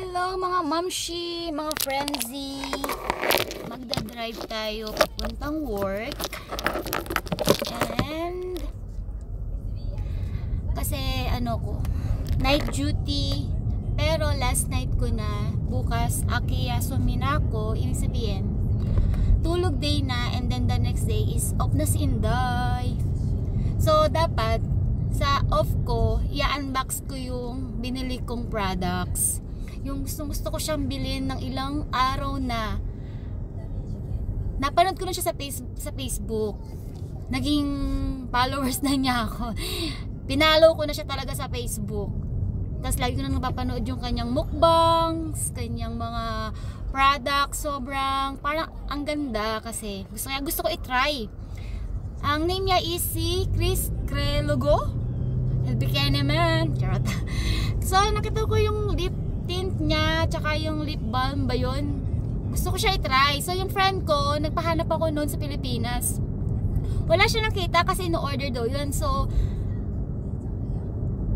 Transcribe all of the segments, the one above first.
Hello mga mamshi, mga frenzy. Magdadrive tayo papuntang work. And kasi night duty. Pero last night ko na. Bukas Akiyasu na ako. Ibig sabihin tulog day na, and then the next day is off na si Inday. So dapat sa off ko, i-unbox ko yung binili kong products. Yung gusto ko siyang bilhin ng ilang araw na. Napanood ko na siya sa Facebook. Naging followers na niya ako. Pinalo ko na siya talaga sa Facebook. Tapos lagi ko na napapanood yung kanyang mukbangs, kanyang mga products. Sobrang, parang ang ganda kasi. Gusto ko i-try. Ang name niya is si Chris Crelogo. LBK naman. Charot. So, nakita ko yung lip tint niya, tsaka yung lip balm ba yun? Gusto ko siya i-try. So, yung friend ko, nagpahanap ako noon sa Pilipinas. Wala siya nakita kasi no-order daw yun. So,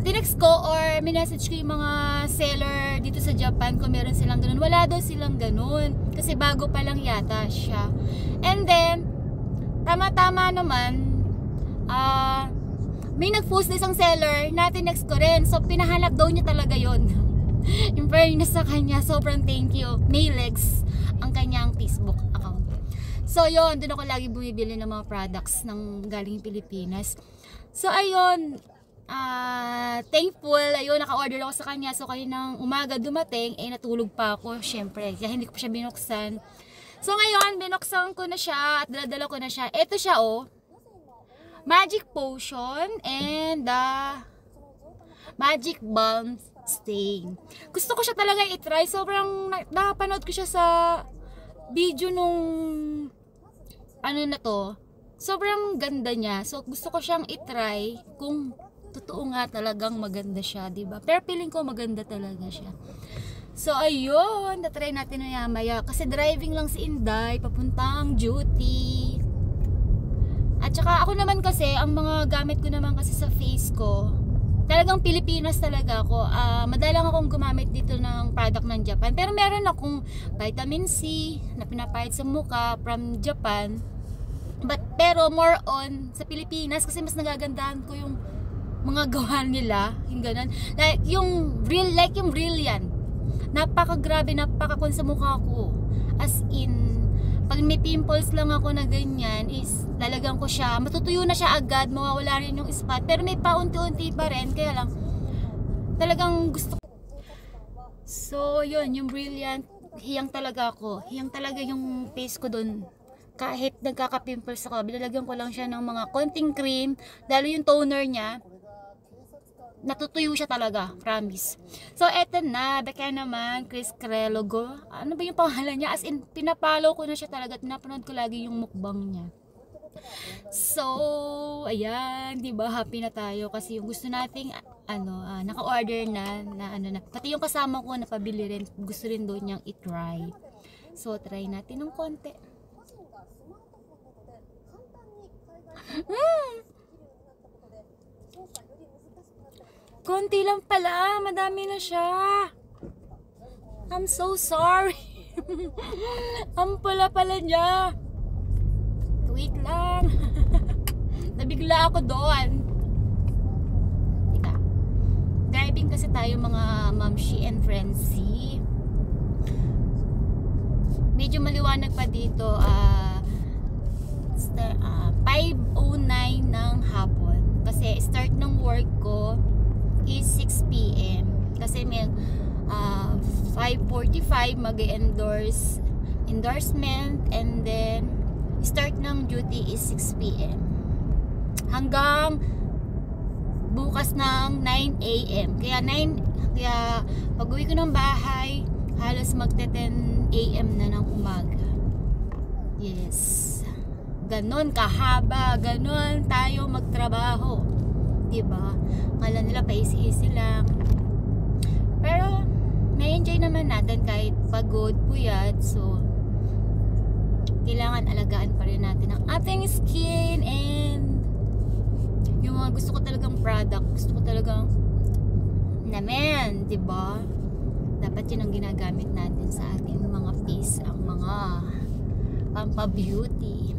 tinext ko or minessage ko yung mga seller dito sa Japan kung meron silang ganun. Wala daw silang ganun. Kasi bago pa lang yata siya. And then, tama-tama naman, may nag-post na isang seller na tinext ko rin. So, pinahanap daw niya talaga yon. Yung fairness sa kanya, sobrang thank you. Maylex ang kanyang Facebook account. So, yun. Doon ako lagi bumibili ng mga products ng galing Pilipinas. So, ayun. Thankful. Ayun, naka-order ako sa kanya. So, kaninang umaga dumating, natulog pa ako. Syempre, kaya hindi ko siya binuksan. So, ngayon, binuksan ko na siya at daladala ko na siya. Ito siya, Magic Potion and Magic Balm Stain. Gusto ko siya talaga i-try. Sobrang napanood ko siya sa video nung na to. Sobrang ganda niya. So gusto ko siyang i-try kung totoo nga talagang maganda siya, diba? Pero feeling ko maganda talaga siya. So ayun, na-try natin na maya. Kasi driving lang si Inday papuntang duty. At saka ako naman kasi, ang mga gamit ko naman kasi sa face ko, talagang Pilipinas talaga ako. Madalang akong gumamit dito ng product ng Japan. Pero meron akong vitamin C na pinapahid sa mukha from Japan. Pero more on sa Pilipinas kasi mas nagagandahan ko yung mga gawa nila. Yung ganun. Like yung brilliant. Napakagrabe, napakakon sa mukha ko. As in, pag may pimples lang ako na ganyan is lalagyan ko siya, matutuyo na siya agad, mawawala rin yung spot, pero may paunti-unti pa rin, kaya lang talagang gusto ko. So yun, yung brilliant, hiyang talaga ako, hiyang talaga yung face ko dun. Kahit nagkaka-pimples ako, bilalagyan ko lang siya ng mga konting cream, lalo yung toner niya, natutuyo siya talaga, promise. So eto na, baka naman Chris Crelogo. Ano ba yung pangalan niya? As in, pinapalo ko na siya talaga. Pinapanood ko lagi yung mukbang niya. So, ayan, 'di ba? Happy na tayo kasi yung gusto nating naka-order na pati yung kasama ko napabili rin. Gusto rin doon niyang i-try. So, try natin ng konti. Konti lang pala, madami na siya. I'm so sorry. Ang pala niya. Wait lang. Nabigla ako doon. Tika. Driving kasi tayo mga mamshi and frenzy. Medyo maliwanag pa dito. 5:09 ng hapon. Kasi start ng work ko is 6 PM kasi may 5:45 endorsement, and then start ng duty is 6 PM hanggang bukas ng 9 AM kaya pag uwi ko ng bahay halos magte 10 AM na ng umaga. Yes, ganon kahaba, ganon tayo magtrabaho, diba? Kala nila paisi-isi lang. Pero may enjoy naman natin kahit pagod, puyat. So kailangan alagaan pa rin natin ang ating skin and yung mga gusto ko talagang product. Gusto ko talagang naman, diba? Dapat yan ang ginagamit natin sa ating mga face, ang mga pampa-beauty.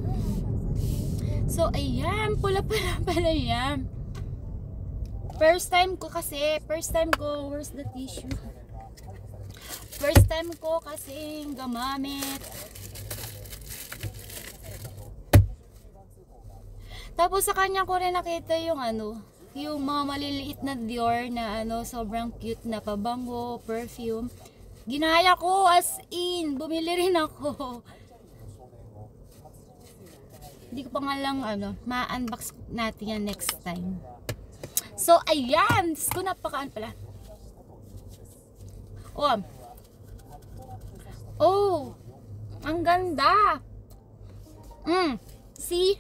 So, ayan, pula-pula pala yan. First time ko, where's the tissue? First time ko kasi gamamit. Tapos sa kanya ko rin nakita yung yung mga maliliit na Dior na sobrang cute na pabango, perfume. Ginaya ko, as in, bumili rin ako. Hindi ko pa nga lang ma-unbox natin yan next time. So, ayan, ko napakaan pala. Oh, ang ganda. See?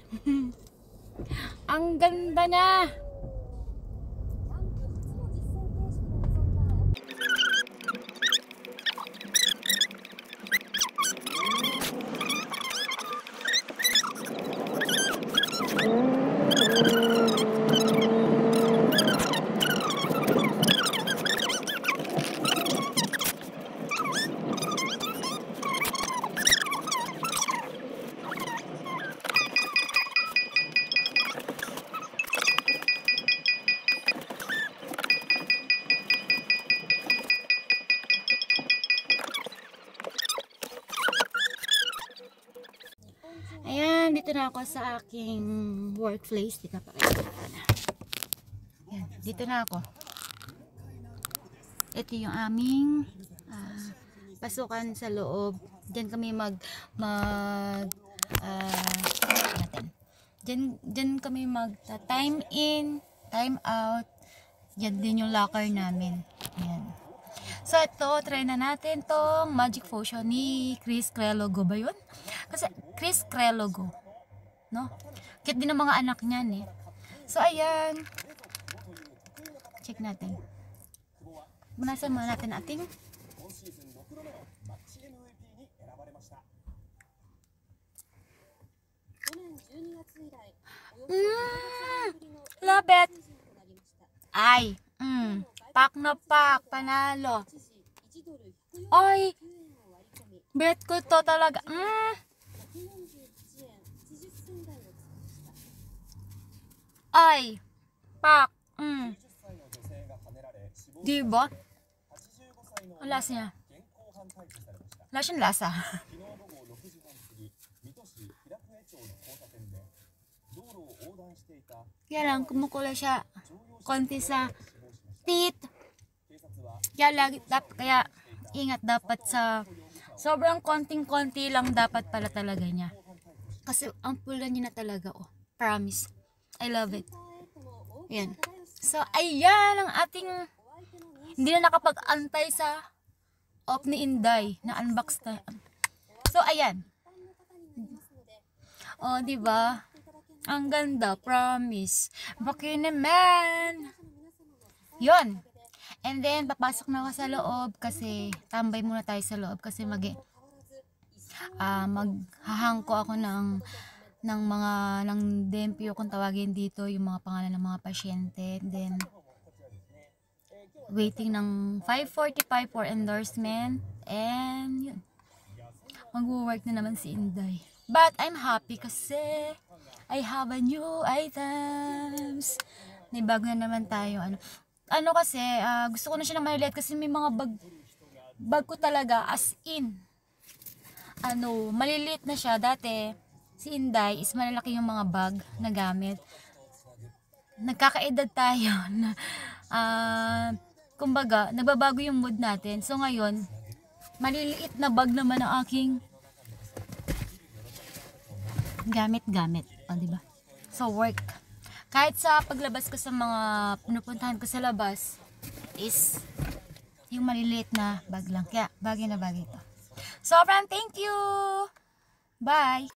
Ang ganda na. Ayan, dito na ako sa aking workplace. Dito pa kayo. Ayan, dito na ako. Ito yung aming pasukan sa loob. Diyan kami Diyan kami time in, time out. Diyan din yung locker namin. Ayan. So ito, try na natin tong Magic Potion ni Chris Crelogo ba yun? Kasi Chris Crelogo, no? Cute din ng mga anak niyan eh. So ayan. Check natin. Bunasan muna natin ating love it. Ay, pak na pak, panalo. Ay, bet ko to talaga. Ay, pak. Diba? Ang lasa niya. Wala siyang lasa. Kaya lang, kumukulay siya konti sa teeth. Kaya ingat dapat sa sobrang konting-konti lang dapat pala talaga niya. Kasi ang pula niya na talaga, oh. Promise. I love it. Yan. So, ayan ang ating hindi na nakapag-antay sa off ni Inday na unbox na. So, ayan. Oh, diba? Ang ganda, promise. Baki naman. Yun. And then, papasok na ako sa loob kasi tambay muna tayo sa loob kasi maghahangko ako ng DMPO kung tawagin dito, yung mga pangalan ng mga pasyente. And then, waiting ng 5:45 for endorsement. And, yun. Mag-work na naman si Inday. But, I'm happy kasi I have a new items. May bago na naman tayo. Kasi, gusto ko na siya na maliit kasi may mga bag ko talaga as in. Maliliit na siya. Dati, si Inday is malalaki yung mga bag na gamit. Nagkakaedad tayo na, kumbaga, nagbabago yung mood natin. So, ngayon, maliliit na bag naman ang aking gamit-gamit. Diba? So, work. Kahit sa paglabas ko sa mga pinupuntahan ko sa labas is yung maliliit na bag lang. Kaya bagay na bagay ito. So, friend, thank you! Bye!